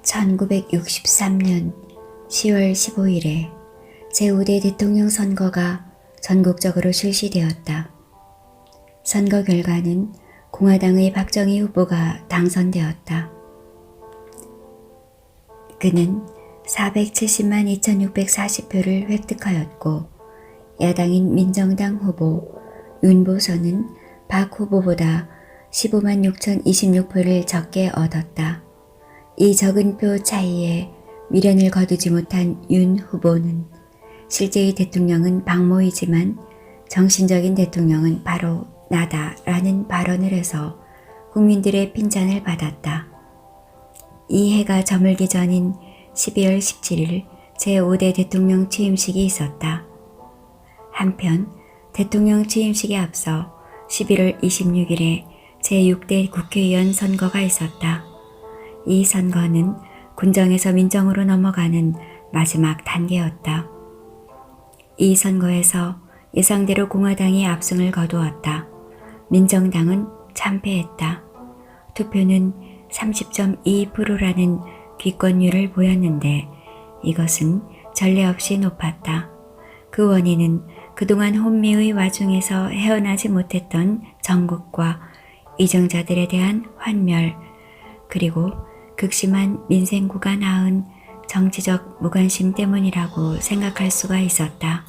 1963년 10월 15일에 제5대 대통령 선거가 전국적으로 실시되었다. 선거 결과는 공화당의 박정희 후보가 당선되었다. 그는 470만 2640표를 획득하였고 야당인 민정당 후보 윤보선은 박 후보보다 15만 6026표를 적게 얻었다. 이 적은 표 차이에 미련을 거두지 못한 윤 후보는 실제의 대통령은 박모이지만 정신적인 대통령은 바로 나다라는 발언을 해서 국민들의 핀잔을 받았다. 이 해가 저물기 전인 12월 17일 제5대 대통령 취임식이 있었다. 한편 대통령 취임식에 앞서 11월 26일에 제6대 국회의원 선거가 있었다. 이 선거는 군정에서 민정으로 넘어가는 마지막 단계였다. 이 선거에서 예상대로 공화당이 압승을 거두었다. 민정당은 참패했다. 투표는 30.2%라는 귀권율을 보였는데 이것은 전례 없이 높았다. 그 원인은 그동안 혼미의 와중에서 헤어나지 못했던 정국과 이정자들에 대한 환멸, 그리고 극심한 민생구가 낳은 정치적 무관심 때문이라고 생각할 수가 있었다.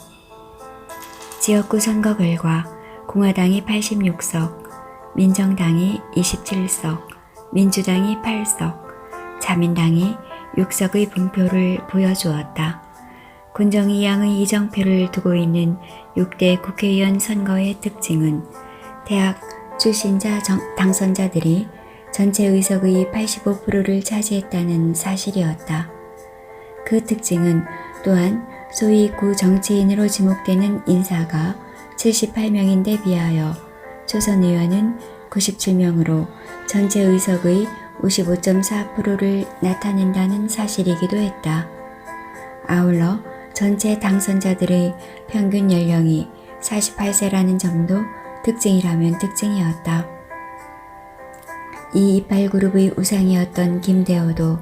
지역구 선거 결과 공화당이 86석, 민정당이 27석, 민주당이 8석, 자민당이 6석의 분표를 보여주었다. 군정이 양의 이정표를 두고 있는 6대 국회의원 선거의 특징은 대학 출신자 당선자들이 전체 의석의 85%를 차지했다는 사실이었다. 그 특징은 또한 소위 구정치인으로 지목되는 인사가 78명인데 비하여 초선 의원은 97명으로 전체 의석의 55.4%를 나타낸다는 사실이기도 했다. 아울러 전체 당선자들의 평균 연령이 48세라는 점도 특징이라면 특징이었다. 이 이빨 그룹의 우상이었던 김대호도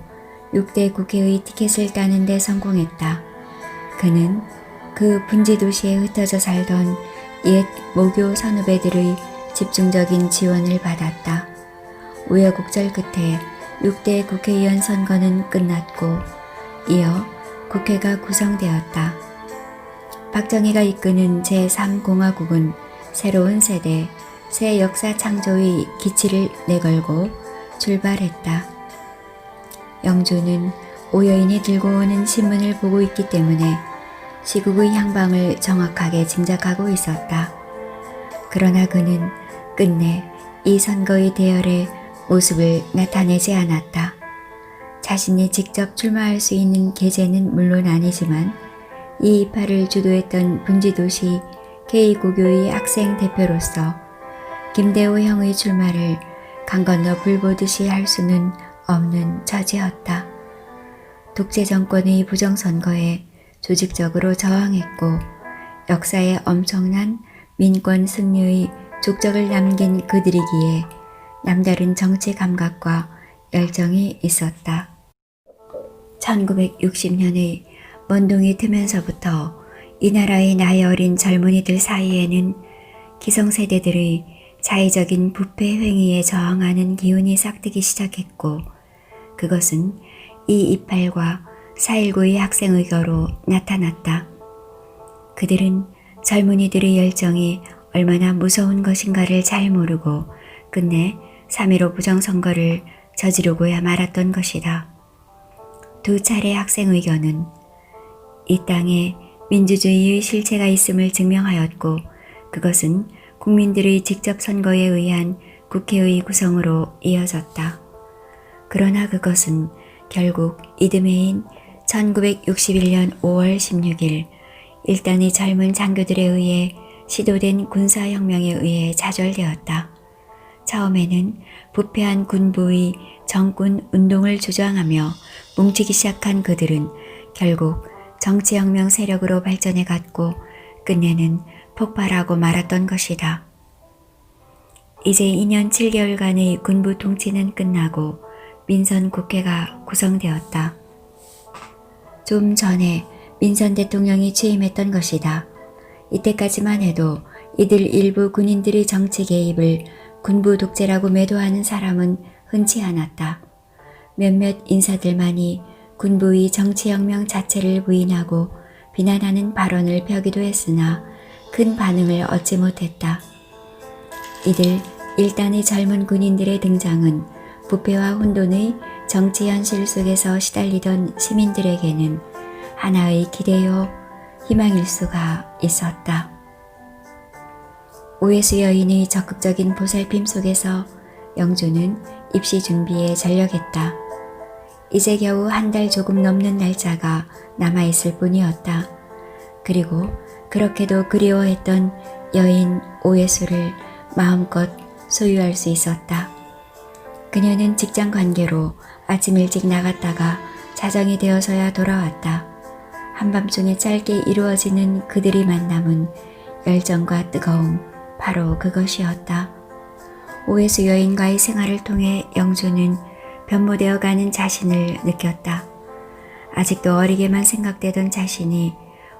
6대 국회의 티켓을 따는 데 성공했다. 그는 그 분지도시에 흩어져 살던 옛 모교 선후배들의 집중적인 지원을 받았다. 우여곡절 끝에 6대 국회의원 선거는 끝났고 이어 국회가 구성되었다. 박정희가 이끄는 제3공화국은 새로운 세대, 새 역사 창조의 기치를 내걸고 출발했다. 영조는 오여인이 들고 오는 신문을 보고 있기 때문에 시국의 향방을 정확하게 짐작하고 있었다. 그러나 그는 끝내 이 선거의 대열에 모습을 나타내지 않았다. 자신이 직접 출마할 수 있는 계제는 물론 아니지만 이 이파를 주도했던 분지도시 K고교의 학생 대표로서 김대호 형의 출마를 강 건너 불 보듯이 할 수는 없는 처지였다. 독재 정권의 부정선거에 조직적으로 저항했고 역사에 엄청난 민권 승리의 족적을 남긴 그들이기에 남다른 정치 감각과 열정이 있었다. 1960년의 먼동이 트면서부터 이 나라의 나이 어린 젊은이들 사이에는 기성세대들의 자의적인 부패 행위에 저항하는 기운이 싹트기 시작했고 그것은 이28과 4.19의 학생의거로 나타났다. 그들은 젊은이들의 열정이 얼마나 무서운 것인가를 잘 모르고 끝내 3.15 부정선거를 저지르고야 말았던 것이다. 두 차례 학생의견은 이 땅에 민주주의의 실체가 있음을 증명하였고 그것은 국민들의 직접 선거에 의한 국회의 구성으로 이어졌다. 그러나 그것은 결국 이듬해인 1961년 5월 16일 일단의 젊은 장교들에 의해 시도된 군사혁명에 의해 좌절되었다. 처음에는 부패한 군부의 정군 운동을 주장하며 뭉치기 시작한 그들은 결국 정치혁명 세력으로 발전해 갔고 끝내는 폭발하고 말았던 것이다. 이제 2년 7개월간의 군부 통치는 끝나고 민선 국회가 구성되었다. 좀 전에 민선 대통령이 취임했던 것이다. 이때까지만 해도 이들 일부 군인들의 정치 개입을 군부 독재라고 매도하는 사람은 흔치 않았다. 몇몇 인사들만이 군부의 정치혁명 자체를 부인하고 비난하는 발언을 펴기도 했으나 큰 반응을 얻지 못했다. 이들 일단의 젊은 군인들의 등장은 부패와 혼돈의 정치 현실 속에서 시달리던 시민들에게는 하나의 기대요, 희망일 수가 있었다. 오해수 여인의 적극적인 보살핌 속에서 영주는 입시 준비에 전력했다. 이제 겨우 한 달 조금 넘는 날짜가 남아있을 뿐이었다. 그리고 그렇게도 그리워했던 여인 오해수를 마음껏 소유할 수 있었다. 그녀는 직장 관계로 아침 일찍 나갔다가 자정이 되어서야 돌아왔다. 한밤중에 짧게 이루어지는 그들의 만남은 열정과 뜨거움, 바로 그것이었다. 오해수 여인과의 생활을 통해 영주는 변모되어가는 자신을 느꼈다. 아직도 어리게만 생각되던 자신이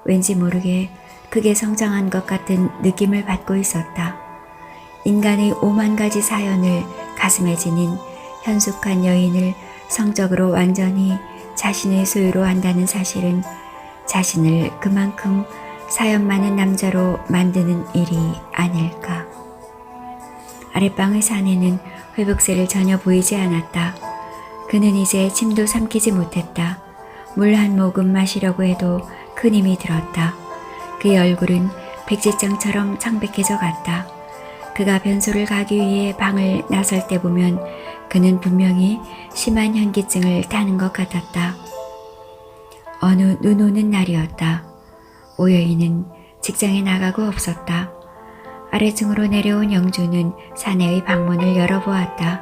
왠지 모르게 크게 성장한 것 같은 느낌을 받고 있었다. 인간의 5만 가지 사연을 가슴에 지닌 현숙한 여인을 성적으로 완전히 자신의 소유로 한다는 사실은 자신을 그만큼 사연 많은 남자로 만드는 일이 아닐까. 아랫방의 사내는 회복세를 전혀 보이지 않았다. 그는 이제 침도 삼키지 못했다. 물 한 모금 마시려고 해도 큰 힘이 들었다. 그의 얼굴은 백지장처럼 창백해져 갔다. 그가 변소를 가기 위해 방을 나설 때 보면 그는 분명히 심한 현기증을 타는 것 같았다. 어느 눈 오는 날이었다. 오여인은 직장에 나가고 없었다. 아래층으로 내려온 영주는 사내의 방문을 열어보았다.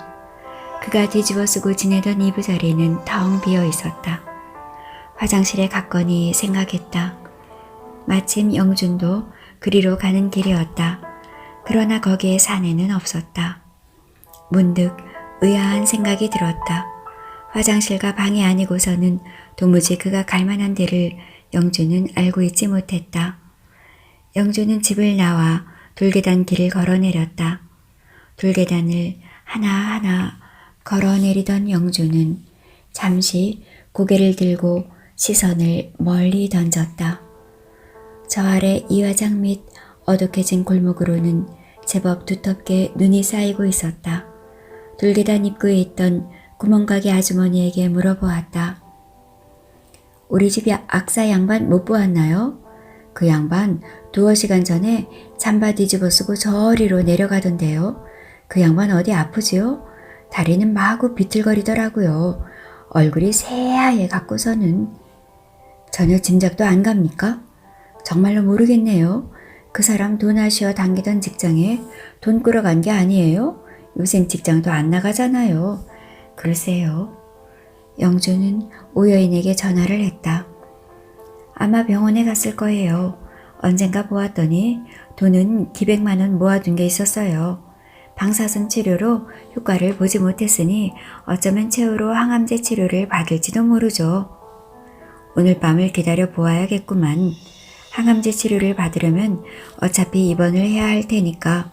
그가 뒤집어 쓰고 지내던 이부자리는 텅 비어 있었다. 화장실에 갔거니 생각했다. 마침 영준도 그리로 가는 길이었다. 그러나 거기에 사내는 없었다. 문득 의아한 생각이 들었다. 화장실과 방이 아니고서는 도무지 그가 갈 만한 데를 영주는 알고 있지 못했다. 영주는 집을 나와 돌계단 길을 걸어내렸다. 돌계단을 하나하나 걸어내리던 영주는 잠시 고개를 들고 시선을 멀리 던졌다. 저 아래 이화장 및 어둑해진 골목으로는 제법 두텁게 눈이 쌓이고 있었다. 돌계단 입구에 있던 구멍가게 아주머니에게 물어보았다. 우리 집 악사 양반 못 보았나요? 그 양반 2시간 전에 잠바 뒤집어 쓰고 저리로 내려가던데요. 그 양반 어디 아프지요? 다리는 마구 비틀거리더라고요. 얼굴이 새하얘 갖고서는. 전혀 짐작도 안 갑니까? 정말로 모르겠네요. 그 사람 돈 아쉬어 당기던 직장에 돈 끌어간 게 아니에요? 요샌 직장도 안 나가잖아요. 글쎄요. 영주는 오여인에게 전화를 했다. 아마 병원에 갔을 거예요. 언젠가 보았더니 돈은 기백만 원 모아둔 게 있었어요. 방사선 치료로 효과를 보지 못했으니 어쩌면 최후로 항암제 치료를 받을지도 모르죠. 오늘 밤을 기다려 보아야겠구만. 항암제 치료를 받으려면 어차피 입원을 해야 할 테니까.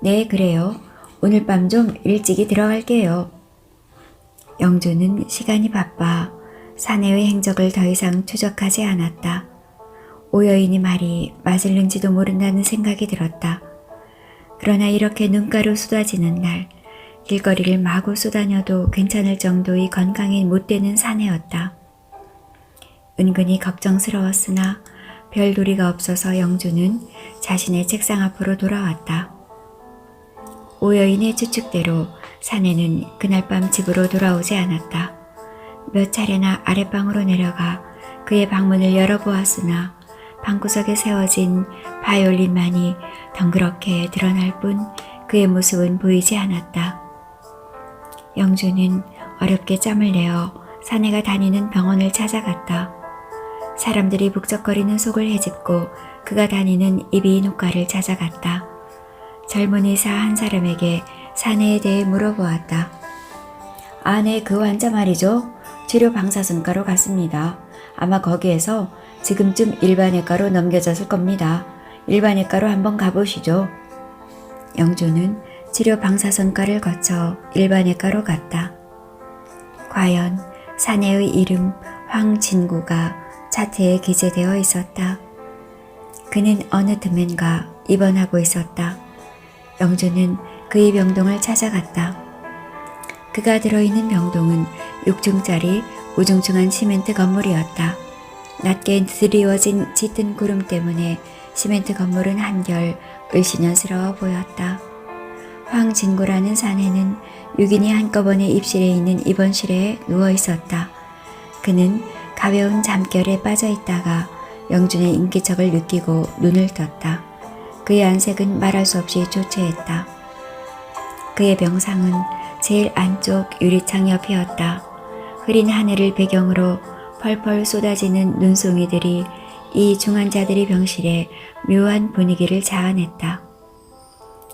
네, 그래요. 오늘 밤 좀 일찍이 들어갈게요. 영주는 시간이 바빠 사내의 행적을 더 이상 추적하지 않았다. 오여인이 말이 맞을는지도 모른다는 생각이 들었다. 그러나 이렇게 눈가루 쏟아지는 날 길거리를 마구 쏘다녀도 괜찮을 정도의 건강이 못 되는 사내였다. 은근히 걱정스러웠으나 별 도리가 없어서 영주는 자신의 책상 앞으로 돌아왔다. 오여인의 추측대로 사내는 그날 밤 집으로 돌아오지 않았다. 몇 차례나 아랫방으로 내려가 그의 방문을 열어보았으나 방구석에 세워진 바이올린만이 덩그렇게 드러날 뿐 그의 모습은 보이지 않았다. 영주는 어렵게 짬을 내어 사내가 다니는 병원을 찾아갔다. 사람들이 북적거리는 속을 헤집고 그가 다니는 이비인후과를 찾아갔다. 젊은 의사 한 사람에게 사내에 대해 물어보았다. 네, 그 환자 말이죠. 치료 방사선과로 갔습니다. 아마 거기에서 지금쯤 일반외과로 넘겨졌을 겁니다. 일반외과로 한번 가보시죠. 영주는 치료 방사선과를 거쳐 일반외과로 갔다. 과연 사내의 이름 황진구가 차트에 기재되어 있었다. 그는 어느 틈엔가 입원하고 있었다. 영주는 그의 병동을 찾아갔다. 그가 들어있는 병동은 6층짜리 우중충한 시멘트 건물이었다. 낮게 드리워진 짙은 구름 때문에 시멘트 건물은 한결 을씨년스러워 보였다. 황진구라는 사내는 6인이 한꺼번에 입실해 있는 입원실에 누워 있었다. 그는 가벼운 잠결에 빠져 있다가 영준의 인기척을 느끼고 눈을 떴다. 그의 안색은 말할 수 없이 조체했다. 그의 병상은 제일 안쪽 유리창 옆이었다. 흐린 하늘을 배경으로 펄펄 쏟아지는 눈송이들이 이 중환자들의 병실에 묘한 분위기를 자아냈다.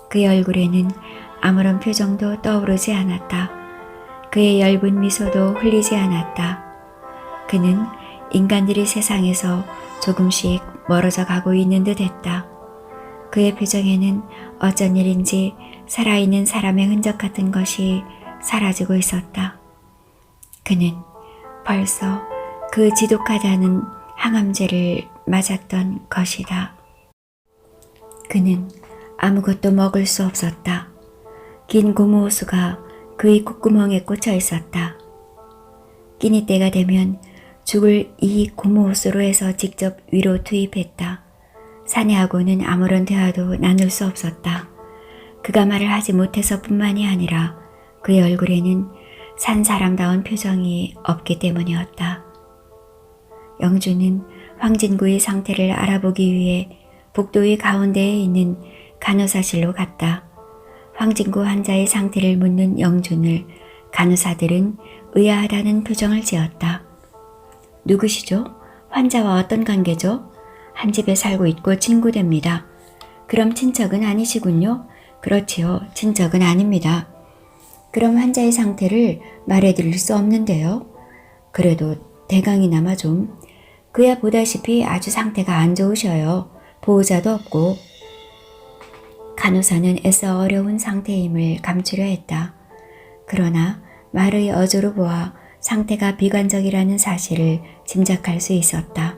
그의 얼굴에는 아무런 표정도 떠오르지 않았다. 그의 엷은 미소도 흘리지 않았다. 그는 인간들이 세상에서 조금씩 멀어져 가고 있는 듯 했다. 그의 표정에는 어쩐 일인지 살아있는 사람의 흔적 같은 것이 사라지고 있었다. 그는 벌써 그 지독하다는 항암제를 맞았던 것이다. 그는 아무것도 먹을 수 없었다. 긴 고무호수가 그의 콧구멍에 꽂혀 있었다. 끼니 때가 되면 죽을 이 고무호수로 해서 직접 위로 투입했다. 사내하고는 아무런 대화도 나눌 수 없었다. 그가 말을 하지 못해서 뿐만이 아니라 그의 얼굴에는 산 사람다운 표정이 없기 때문이었다. 영주는 황진구의 상태를 알아보기 위해 복도의 가운데에 있는 간호사실로 갔다. 황진구 환자의 상태를 묻는 영준을 간호사들은 의아하다는 표정을 지었다. 누구시죠? 환자와 어떤 관계죠? 한 집에 살고 있고 친구됩니다. 그럼 친척은 아니시군요? 그렇지요. 친척은 아닙니다. 그럼 환자의 상태를 말해드릴 수 없는데요. 그래도 대강이나마 좀. 그야 보다시피 아주 상태가 안 좋으셔요. 보호자도 없고. 간호사는 애써 어려운 상태임을 감추려 했다. 그러나 말의 어조로 보아 상태가 비관적이라는 사실을 짐작할 수 있었다.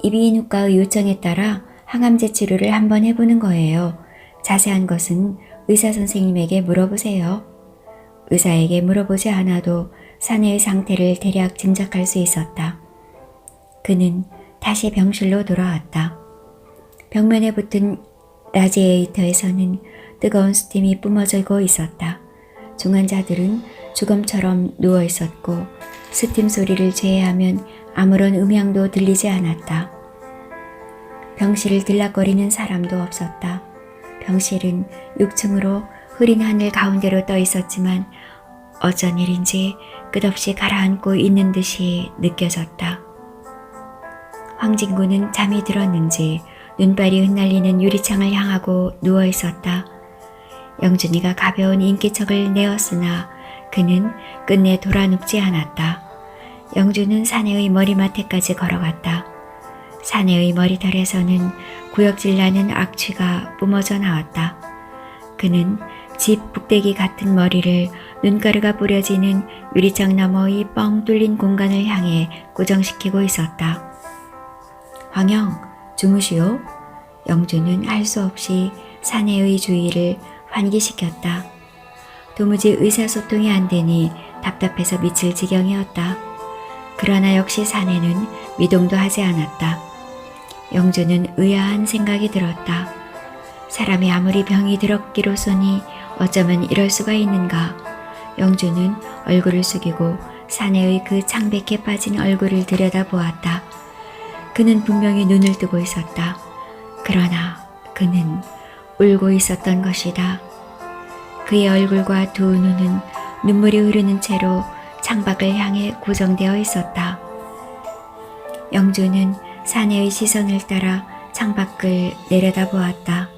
이비인후과의 요청에 따라 항암제 치료를 한번 해보는 거예요. 자세한 것은 의사 선생님에게 물어보세요. 의사에게 물어보지 않아도 사내의 상태를 대략 짐작할 수 있었다. 그는 다시 병실로 돌아왔다. 벽면에 붙은 라지에이터에서는 뜨거운 스팀이 뿜어지고 있었다. 중환자들은 주검처럼 누워 있었고 스팀 소리를 제외하면 아무런 음향도 들리지 않았다. 병실을 들락거리는 사람도 없었다. 병실은 6층으로 흐린 하늘 가운데로 떠 있었지만 어쩐 일인지 끝없이 가라앉고 있는 듯이 느껴졌다. 황진구는 잠이 들었는지 눈발이 흩날리는 유리창을 향하고 누워 있었다. 영준이가 가벼운 인기척을 내었으나 그는 끝내 돌아눕지 않았다. 영준은 사내의 머리맡에까지 걸어갔다. 사내의 머리털에서는 구역질나는 악취가 뿜어져 나왔다. 그는 집 북대기 같은 머리를 눈가루가 뿌려지는 유리창 너머의 뻥 뚫린 공간을 향해 고정시키고 있었다. 황영, 주무시오. 영준은 할 수 없이 사내의 주의를 환기시켰다. 도무지 의사소통이 안 되니 답답해서 미칠 지경이었다. 그러나 역시 사내는 미동도 하지 않았다. 영준은 의아한 생각이 들었다. 사람이 아무리 병이 들었기로서니 어쩌면 이럴 수가 있는가. 영준은 얼굴을 숙이고 사내의 그 창백해 빠진 얼굴을 들여다보았다. 그는 분명히 눈을 뜨고 있었다. 그러나 그는 울고 있었던 것이다. 그의 얼굴과 두 눈은 눈물이 흐르는 채로 창밖을 향해 고정되어 있었다. 영준은 사내의 시선을 따라 창밖을 내려다보았다.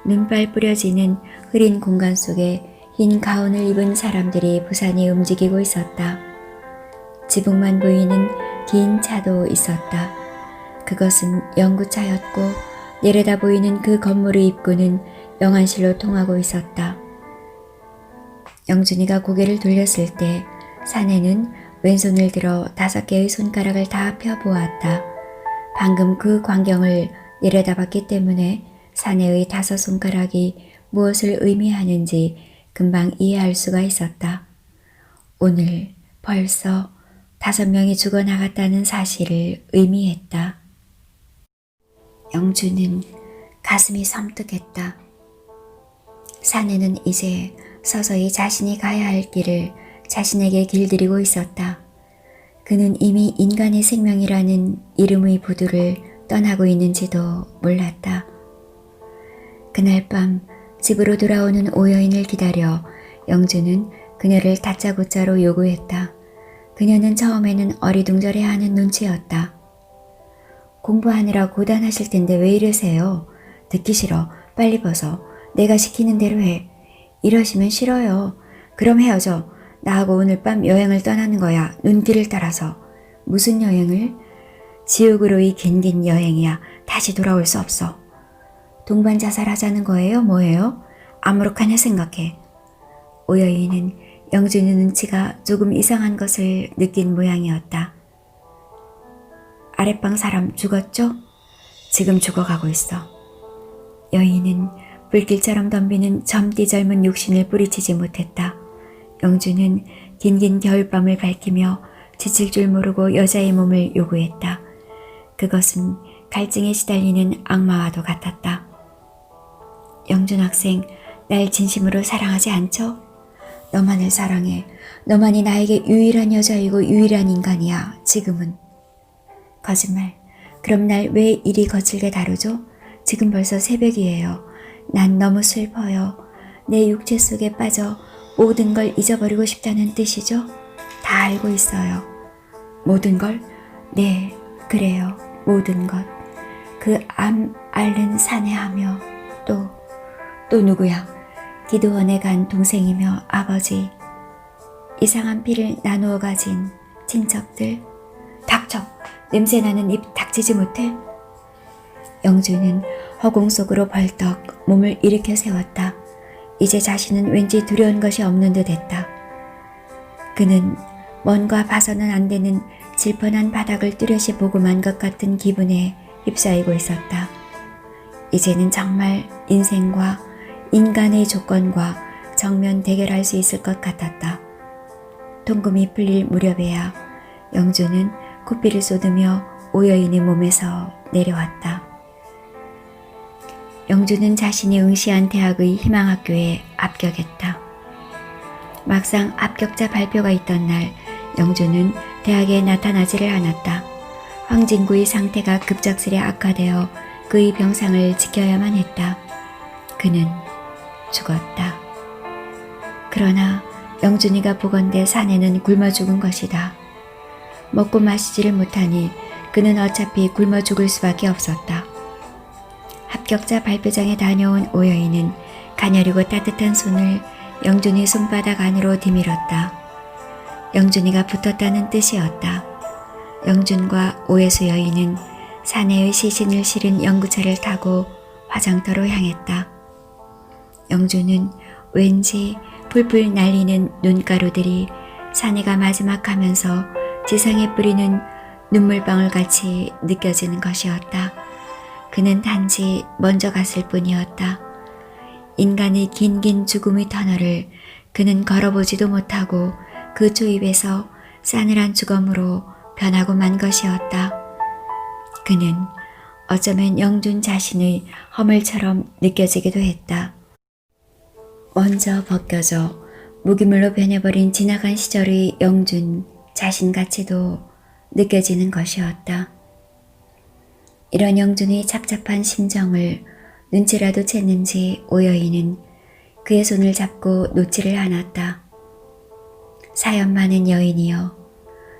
눈발 뿌려지는 흐린 공간 속에 흰 가운을 입은 사람들이 부산히 움직이고 있었다. 지붕만 보이는 긴 차도 있었다. 그것은 연구차였고 내려다 보이는 그 건물의 입구는 영안실로 통하고 있었다. 영준이가 고개를 돌렸을 때 사내는 왼손을 들어 5개의 손가락을 다 펴보았다. 방금 그 광경을 내려다봤기 때문에 사내의 5 손가락이 무엇을 의미하는지 금방 이해할 수가 있었다. 오늘 벌써 5명이 죽어나갔다는 사실을 의미했다. 영준은 가슴이 섬뜩했다. 사내는 이제 서서히 자신이 가야 할 길을 자신에게 길들이고 있었다. 그는 이미 인간의 생명이라는 이름의 부두를 떠나고 있는지도 몰랐다. 그날 밤 집으로 돌아오는 오여인을 기다려 영준은 그녀를 다짜고짜로 요구했다. 그녀는 처음에는 어리둥절해하는 눈치였다. 공부하느라 고단하실 텐데 왜 이러세요? 듣기 싫어. 빨리 벗어. 내가 시키는 대로 해. 이러시면 싫어요. 그럼 헤어져. 나하고 오늘 밤 여행을 떠나는 거야. 눈길을 따라서. 무슨 여행을? 지옥으로의 긴긴 여행이야. 다시 돌아올 수 없어. 동반 자살하자는 거예요? 뭐예요? 아무렇게나 생각해. 오여인은 영준의 눈치가 조금 이상한 것을 느낀 모양이었다. 아랫방 사람 죽었죠? 지금 죽어가고 있어. 여인은 불길처럼 덤비는 젊디 젊은 육신을 뿌리치지 못했다. 영준은 긴긴 겨울밤을 밝히며 지칠 줄 모르고 여자의 몸을 요구했다. 그것은 갈증에 시달리는 악마와도 같았다. 영준 학생, 날 진심으로 사랑하지 않죠? 너만을 사랑해. 너만이 나에게 유일한 여자이고 유일한 인간이야. 지금은. 거짓말. 그럼 날 왜 이리 거칠게 다루죠? 지금 벌써 새벽이에요. 난 너무 슬퍼요. 내 육체 속에 빠져 모든 걸 잊어버리고 싶다는 뜻이죠? 다 알고 있어요. 모든 걸? 네, 그래요. 모든 것. 그 암 앓는 사내하며 또 누구야? 기도원에 간 동생이며 아버지. 이상한 피를 나누어 가진 친척들. 닥쳐! 냄새나는 입 닥치지 못해? 영준은 허공 속으로 벌떡 몸을 일으켜 세웠다. 이제 자신은 왠지 두려운 것이 없는 듯 했다. 그는 뭔가 봐서는 안 되는 질펀한 바닥을 뚜렷이 보고만 것 같은 기분에 휩싸이고 있었다. 이제는 정말 인생과 인간의 조건과 정면 대결할 수 있을 것 같았다. 통금이 풀릴 무렵에야 영준은 코피를 쏟으며 오여인의 몸에서 내려왔다. 영준은 자신이 응시한 대학의 희망학교에 합격했다. 막상 합격자 발표가 있던 날 영준은 대학에 나타나지를 않았다. 황진구의 상태가 급작스레 악화되어 그의 병상을 지켜야만 했다. 그는 죽었다. 그러나 영준이가 보건대 사내는 굶어 죽은 것이다. 먹고 마시지를 못하니 그는 어차피 굶어 죽을 수밖에 없었다. 합격자 발표장에 다녀온 오여인은 가녀리고 따뜻한 손을 영준이 손바닥 안으로 디밀었다. 영준이가 붙었다는 뜻이었다. 영준과 오해수 여인은 사내의 시신을 실은 연구차를 타고 화장터로 향했다. 영준은 왠지 풀풀 날리는 눈가루들이 사내가 마지막 하면서 지상에 뿌리는 눈물방울 같이 느껴지는 것이었다. 그는 단지 먼저 갔을 뿐이었다. 인간의 긴긴 죽음의 터널을 그는 걸어보지도 못하고 그 초입에서 싸늘한 죽음으로 변하고 만 것이었다. 그는 어쩌면 영준 자신의 허물처럼 느껴지기도 했다. 먼저 벗겨져 무기물로 변해버린 지나간 시절의 영준 자신같이도 느껴지는 것이었다. 이런 영준의 착잡한 심정을 눈치라도 챘는지 오여인은 그의 손을 잡고 놓지를 않았다. 사연 많은 여인이여,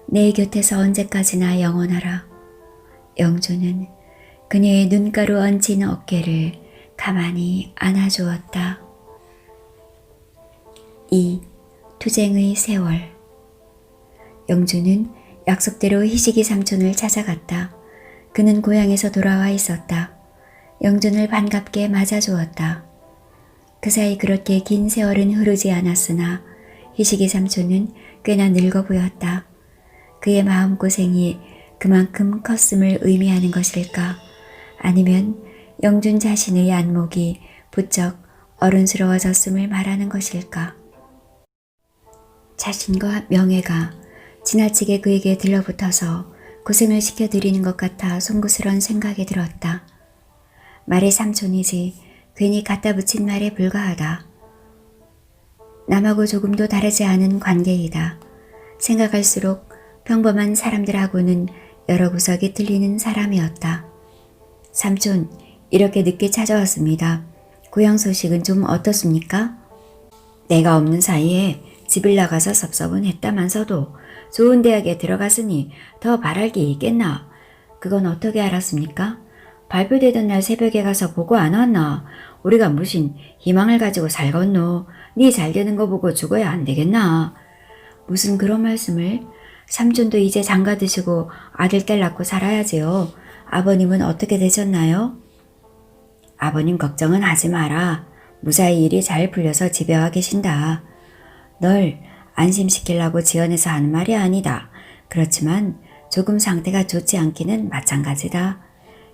내 곁에서 언제까지나 영원하라. 영준은 그녀의 눈가루 얹힌 어깨를 가만히 안아주었다. 2. 투쟁의 세월. 영주는 약속대로 희식이 삼촌을 찾아갔다. 그는 고향에서 돌아와 있었다. 영준을 반갑게 맞아주었다. 그 사이 그렇게 긴 세월은 흐르지 않았으나 희식이 삼촌은 꽤나 늙어 보였다. 그의 마음고생이 그만큼 컸음을 의미하는 것일까? 아니면 영준 자신의 안목이 부쩍 어른스러워졌음을 말하는 것일까? 자신과 명예가 지나치게 그에게 들러붙어서 고생을 시켜드리는 것 같아 송구스러운 생각이 들었다. 말의 삼촌이지 괜히 갖다 붙인 말에 불과하다. 남하고 조금도 다르지 않은 관계이다. 생각할수록 평범한 사람들하고는 여러 구석이 틀리는 사람이었다. 삼촌, 이렇게 늦게 찾아왔습니다. 고향 소식은 좀 어떻습니까? 내가 없는 사이에 집을 나가서 섭섭은 했다만서도 좋은 대학에 들어갔으니 더 바랄 게 있겠나? 그건 어떻게 알았습니까? 발표되던 날 새벽에 가서 보고 안 왔나? 우리가 무슨 희망을 가지고 살겠노? 네 잘되는 거 보고 죽어야 안 되겠나? 무슨 그런 말씀을? 삼촌도 이제 장가 드시고 아들 딸 낳고 살아야지요. 아버님은 어떻게 되셨나요? 아버님 걱정은 하지 마라. 무사히 일이 잘 풀려서 집에 와 계신다. 널 안심시키려고 지어내서 하는 말이 아니다. 그렇지만 조금 상태가 좋지 않기는 마찬가지다.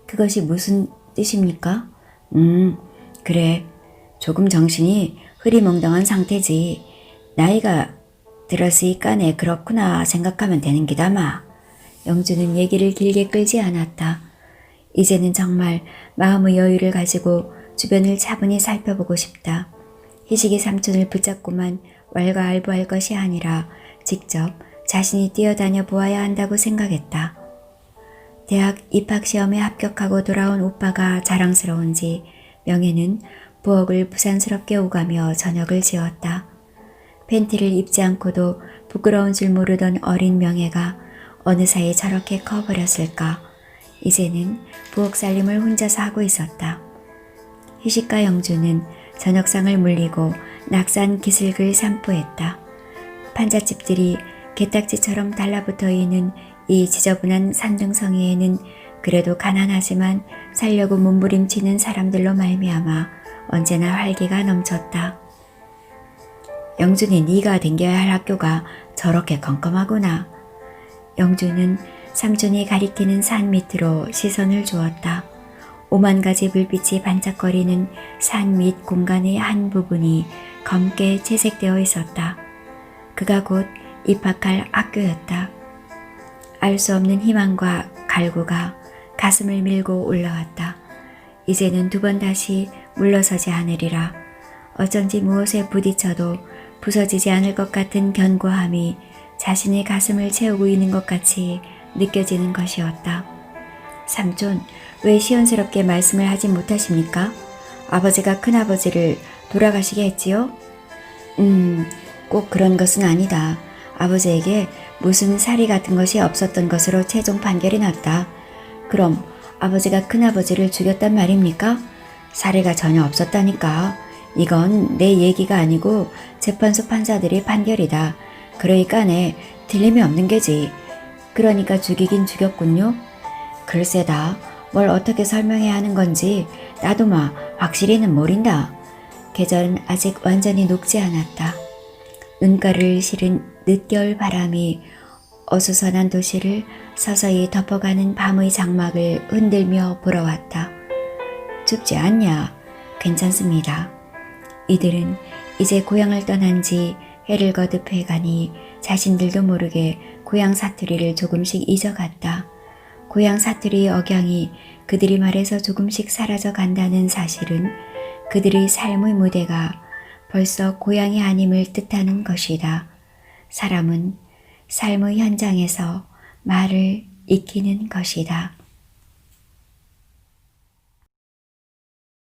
그것이 무슨 뜻입니까? 그래. 조금 정신이 흐리멍덩한 상태지. 나이가 들었으니까네 그렇구나 생각하면 되는 기다마. 영주는 얘기를 길게 끌지 않았다. 이제는 정말 마음의 여유를 가지고 주변을 차분히 살펴보고 싶다. 희식이 삼촌을 붙잡고만 왈가왈부할 것이 아니라 직접 자신이 뛰어다녀 보아야 한다고 생각했다. 대학 입학시험에 합격하고 돌아온 오빠가 자랑스러운지 명예는 부엌을 부산스럽게 오가며 저녁을 지었다. 팬티를 입지 않고도 부끄러운 줄 모르던 어린 명예가 어느 사이 저렇게 커버렸을까. 이제는 부엌 살림을 혼자서 하고 있었다. 희식과 영주는 저녁상을 물리고 낙산 기슭을 산보했다. 판잣집들이 게딱지처럼 달라붙어 있는 이 지저분한 산등성이에는 그래도 가난하지만 살려고 몸부림치는 사람들로 말미암아 언제나 활기가 넘쳤다. 영준이 네가 댕겨야 할 학교가 저렇게 컴컴하구나. 영준은 삼촌이 가리키는 산 밑으로 시선을 주었다. 5만 가지 불빛이 반짝거리는 산 밑 공간의 한 부분이 검게 채색되어 있었다. 그가 곧 입학할 학교였다. 알 수 없는 희망과 갈구가 가슴을 밀고 올라왔다. 이제는 두 번 다시 물러서지 않으리라. 어쩐지 무엇에 부딪혀도 부서지지 않을 것 같은 견고함이 자신의 가슴을 채우고 있는 것 같이 느껴지는 것이었다. 삼촌, 왜 시원스럽게 말씀을 하지 못하십니까? 아버지가 큰아버지를 돌아가시게 했지요? 꼭 그런 것은 아니다. 아버지에게 무슨 사리 같은 것이 없었던 것으로 최종 판결이 났다. 그럼 아버지가 큰아버지를 죽였단 말입니까? 사리가 전혀 없었다니까. 이건 내 얘기가 아니고 재판소 판사들의 판결이다. 그러니까네 틀림이 없는 게지. 그러니까 죽이긴 죽였군요. 글쎄다. 뭘 어떻게 설명해야 하는 건지 나도 확실히는 모른다. 계절은 아직 완전히 녹지 않았다. 눈가를 실은 늦겨울 바람이 어수선한 도시를 서서히 덮어가는 밤의 장막을 흔들며 불어왔다. 춥지 않냐? 괜찮습니다. 이들은 이제 고향을 떠난 지 해를 거듭해 가니 자신들도 모르게 고향 사투리를 조금씩 잊어갔다. 고향 사투리의 억양이 그들이 말에서 조금씩 사라져 간다는 사실은 그들의 삶의 무대가 벌써 고향이 아님을 뜻하는 것이다. 사람은 삶의 현장에서 말을 익히는 것이다.